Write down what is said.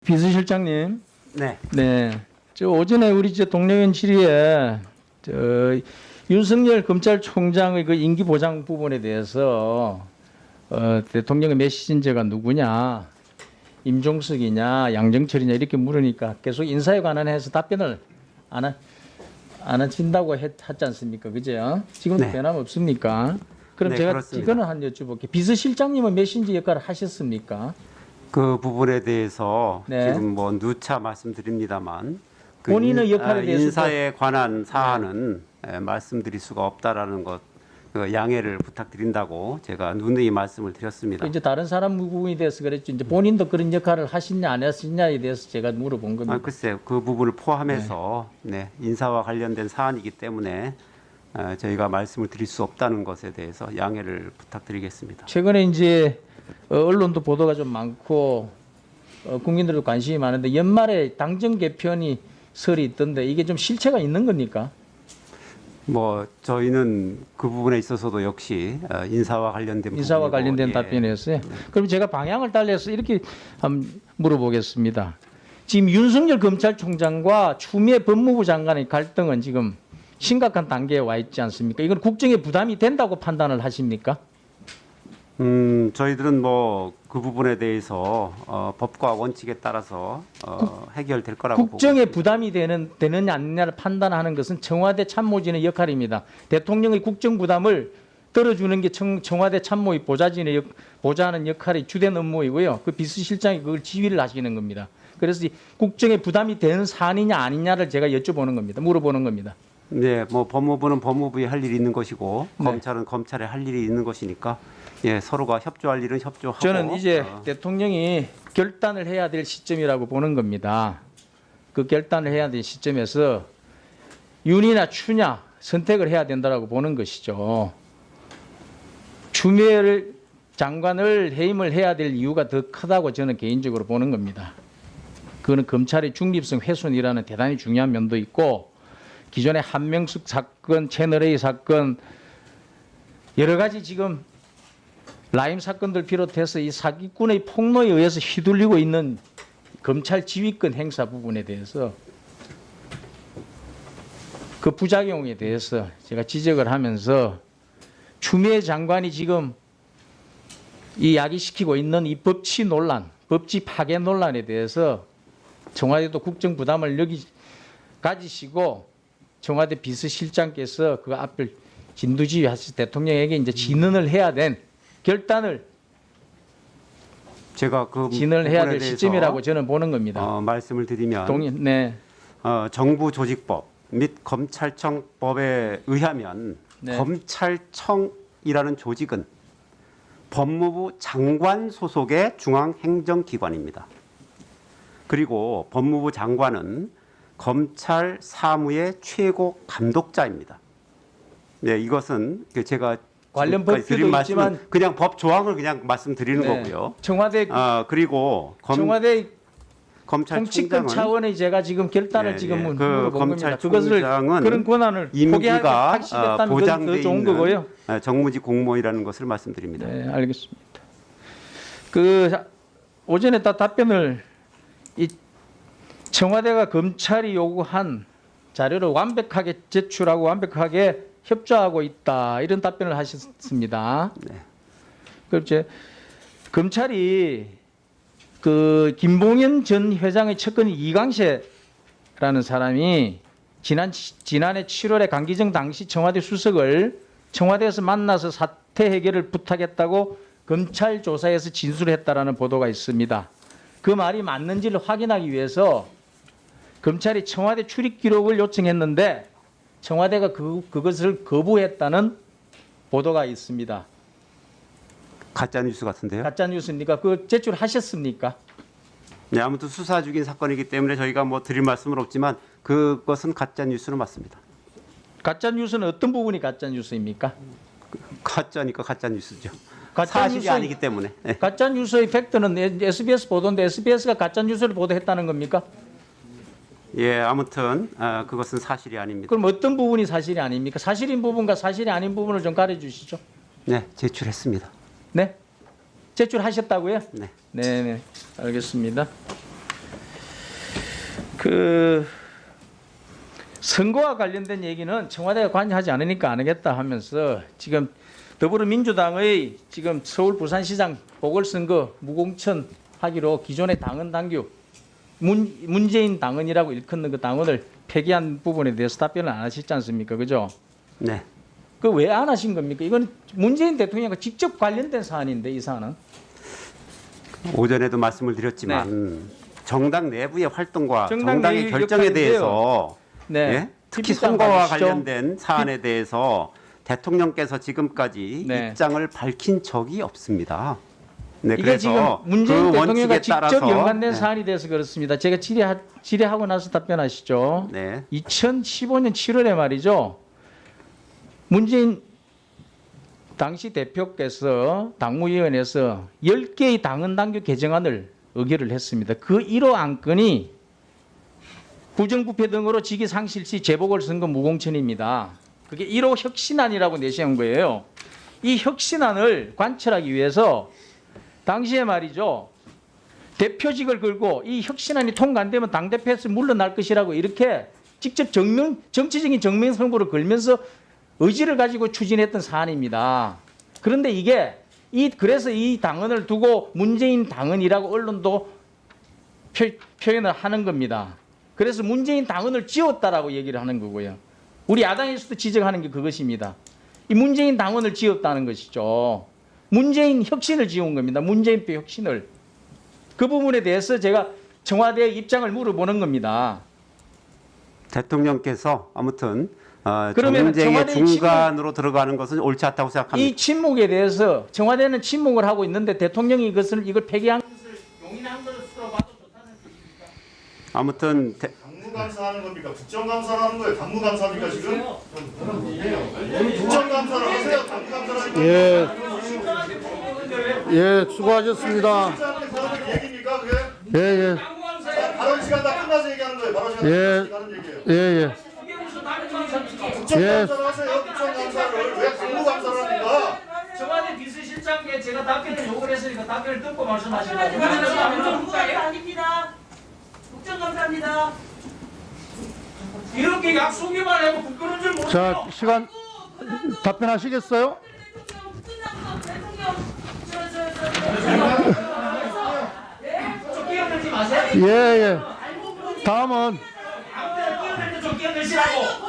비서실장님. 네. 네. 저 오전에 우리 저 동료연 질의에 저 윤석열 검찰총장의 그 임기 보장 부분에 대해서 대통령의 메시지가 누구냐, 임종석이냐, 양정철이냐 이렇게 물으니까 계속 인사에 관한해서 답변을 안 하신다고 했지 않습니까? 그죠? 지금도 네. 변함 없습니까? 그럼 네, 제가 그렇습니다. 이거는 한 여쭤볼게요. 비서실장님은 메신저 역할을 하셨습니까? 그 부분에 대해서 네. 지금 뭐 누차 말씀드립니다만 그 본인의 역할에 대해서 인사에 관한 사안은 말씀드릴 수가 없다라는 것, 그 양해를 부탁드린다고 제가 누누이 말씀을 드렸습니다. 이제 다른 사람 부분에 대해서 그랬죠. 이제 본인도 그런 역할을 하시냐 안 하시냐에 대해서 제가 물어본 겁니다. 글쎄 그 부분을 포함해서 네, 인사와 관련된 사안이기 때문에 저희가 말씀을 드릴 수 없다는 것에 대해서 양해를 부탁드리겠습니다. 최근에 이제 언론도 보도가 좀 많고 국민들도 관심이 많은데 연말에 당정 개편이 설이 있던데 이게 좀 실체가 있는 겁니까? 뭐 저희는 그 부분에 있어서도 역시 인사와 관련된 인사와 부분이고, 관련된 예. 답변이었어요. 그럼 제가 방향을 달리해서 이렇게 한번 물어보겠습니다. 지금 윤석열 검찰총장과 추미애 법무부 장관의 갈등은 지금 심각한 단계에 와 있지 않습니까? 이건 국정에 부담이 된다고 판단을 하십니까? 저희들은 뭐 그 부분에 대해서 법과 원칙에 따라서 해결될 거라고 보고 국정에 부담이 되느냐 아니냐를 판단하는 것은 청와대 참모진의 역할입니다. 대통령의 국정 부담을 떨어주는 게 청와대 참모의 보좌하는 역할이 주된 업무이고요. 그 비서실장이 그걸 지휘를 하시는 겁니다. 그래서 이 국정에 부담이 되는 사안이냐 아니냐를 제가 여쭤보는 겁니다. 물어보는 겁니다. 네, 뭐 법무부는 법무부에 할 일이 있는 것이고 네. 검찰은 검찰에 할 일이 있는 것이니까 예, 서로가 협조할 일은 협조하고 저는 이제 대통령이 결단을 해야 될 시점이라고 보는 겁니다. 그 결단을 해야 될 시점에서 윤이나 추냐 선택을 해야 된다고 보는 것이죠. 추미애 장관을 해임을 해야 될 이유가 더 크다고 저는 개인적으로 보는 겁니다. 그거는 검찰의 중립성 훼손이라는 대단히 중요한 면도 있고 기존의 한명숙 사건, 채널A 사건 여러 가지 지금 라임 사건들 비롯해서 이 사기꾼의 폭로에 의해서 휘둘리고 있는 검찰 지휘권 행사 부분에 대해서 그 부작용에 대해서 제가 지적을 하면서 추미애 장관이 지금 이 야기시키고 있는 이 법치 논란, 법치 파괴 논란에 대해서 청와대도 국정 부담을 가지시고 청와대 비서실장께서 그 앞을 진두지휘하시 대통령에게 이제 진언을 해야 된 결단을 제가 그 진언을 해야 부분에 될 대해서 시점이라고 저는 보는 겁니다. 말씀을 드리면 네. 정부조직법 및 검찰청법에 의하면 네. 검찰청이라는 조직은 법무부 장관 소속의 중앙행정기관입니다. 그리고 법무부 장관은 검찰 사무의 최고 감독자입니다. 네, 이것은 제가 관련 지금까지 법규도 드린 말씀은 있지만 그냥 법 조항을 그냥 말씀드리는 네. 거고요. 청와대 그리고 청와대 검찰총장은 통치권 차원의 제가 지금 결단을 예, 지금 예. 물어본 그 겁니다. 그것을 검찰총장은 그런 권한을 임기가 포기하시겠다면 더 보장돼 좋은 있는 거고요. 정무직 공무원이라는 것을 말씀드립니다. 네, 알겠습니다. 그 오전에 다 답변을 이 청와대가 검찰이 요구한 자료를 완벽하게 제출하고 완벽하게 협조하고 있다 이런 답변을 하셨습니다. 네. 그럼 이제 검찰이 그 김봉현 전 회장의 측근인 이광재라는 사람이 지난해 7월에 강기정 당시 청와대 수석을 청와대에서 만나서 사태 해결을 부탁했다고 검찰 조사에서 진술했다라는 보도가 있습니다. 그 말이 맞는지를 확인하기 위해서 검찰이 청와대 출입 기록을 요청했는데 청와대가 그것을 거부했다는 보도가 있습니다. 가짜 뉴스 같은데요. 가짜 뉴스입니까? 그 제출하셨습니까? 네, 아무튼 수사 중인 사건이기 때문에 저희가 뭐 드릴 말씀은 없지만 그것은 가짜 뉴스는 맞습니다. 가짜 뉴스는 어떤 부분이 가짜 뉴스입니까? 가짜니까 가짜 뉴스죠. 가짜 사실이 뉴스의- 아니기 때문에. 네. 가짜 뉴스의 팩트는 SBS 보도인데 SBS가 가짜 뉴스를 보도했다는 겁니까? 예, 아무튼 그것은 사실이 아닙니다. 그럼 어떤 부분이 사실이 아닙니까? 사실인 부분과 사실이 아닌 부분을 좀 가려 주시죠. 네, 제출했습니다. 네? 제출하셨다고요? 네. 네, 알겠습니다. 그 선거와 관련된 얘기는 청와대가 관여하지 않으니까 안 하겠다 하면서 지금 더불어민주당의 지금 서울 부산시장 보궐선거 무공천 하기로 기존의 당헌 당규 문재인 당헌이라고 일컫는 그 당헌을 폐기한 부분에 대해서 답변을 안 하시지 않습니까? 그죠? 네. 그 왜 안 하신 겁니까? 이건 문재인 대통령과 직접 관련된 사안인데 이 사안은. 오전에도 말씀을 드렸지만 정당 내부의 활동과 정당 정당의 내의 결정에 역할인데요. 대해서 네. 예? 특히 TV장 선거와 봐주시죠. 관련된 사안에 대해서 대통령께서 지금까지 네. 입장을 밝힌 적이 없습니다. 네, 이게 그래서 지금 문재인 그 대통령과 원칙에 직접 따라서 연관된 네. 사안이 돼서 그렇습니다. 제가 질의하고 나서 답변하시죠. 네. 2015년 7월에 말이죠. 문재인 당시 대표께서 당무위원회에서 10개의 당헌 당규 개정안을 의결을 했습니다. 그 1호 안건이 부정부패 등으로 직위상실 시 재보궐선거 무공천입니다. 그게 1호 혁신안이라고 내세운 거예요. 이 혁신안을 관철하기 위해서 당시에 말이죠. 대표직을 걸고 이 혁신안이 통과 안 되면 당대표에서 물러날 것이라고 이렇게 직접 정치적인 정면 선고를 걸면서 의지를 가지고 추진했던 사안입니다. 그런데 그래서 이 당헌을 두고 문재인 당헌이라고 언론도 표현을 하는 겁니다. 그래서 문재인 당헌을 지웠다라고 얘기를 하는 거고요. 우리 야당에서도 지적하는 게 그것입니다. 이 문재인 당헌을 지웠다는 것이죠. 문재인 혁신을 지운 겁니다. 문재인표 혁신을. 그 부분에 대해서 제가 청와대의 입장을 물어보는 겁니다. 대통령께서 아무튼 그러면 정쟁의 청와대의 중간으로 들어가는 것은 옳지 않다고 생각합니다. 이 침묵에 대해서 청와대는 침묵을 하고 있는데 대통령이 이걸 폐기한 것을 용인한 것으로 봐도 좋다는 뜻입니까? 아무튼 당무감사하는 겁니까? 국정감사를 하는 거예요? 당무감사입니까 지금? 국정감사를 하세요. 당무감사를 하는 거예요. 예, 수고하셨습니다. 그런 얘기입니까 그게? 예, 예, 발언 시간 다 끝나서 얘기하는 거예요. 발언 시간 예. 다 끝나서 하는 얘기예요. 예, 예. 국정감사를 하세요. 국정감사를 왜 당무감사를 합니까? 청와대 비서실장께 제가 답변을 요구를 했으니까 답변을 듣고 말씀하시라고. 국정감사 아닙니다. 국정감사입니다. 이렇게 약속이만 하고 부끄러운 줄 모르죠. 자, 시간 답변하시겠어요? 좀 끼어들지 마세요. 예, 예. 다음은 아무튼 끼어들 때좀 끼어들시라고.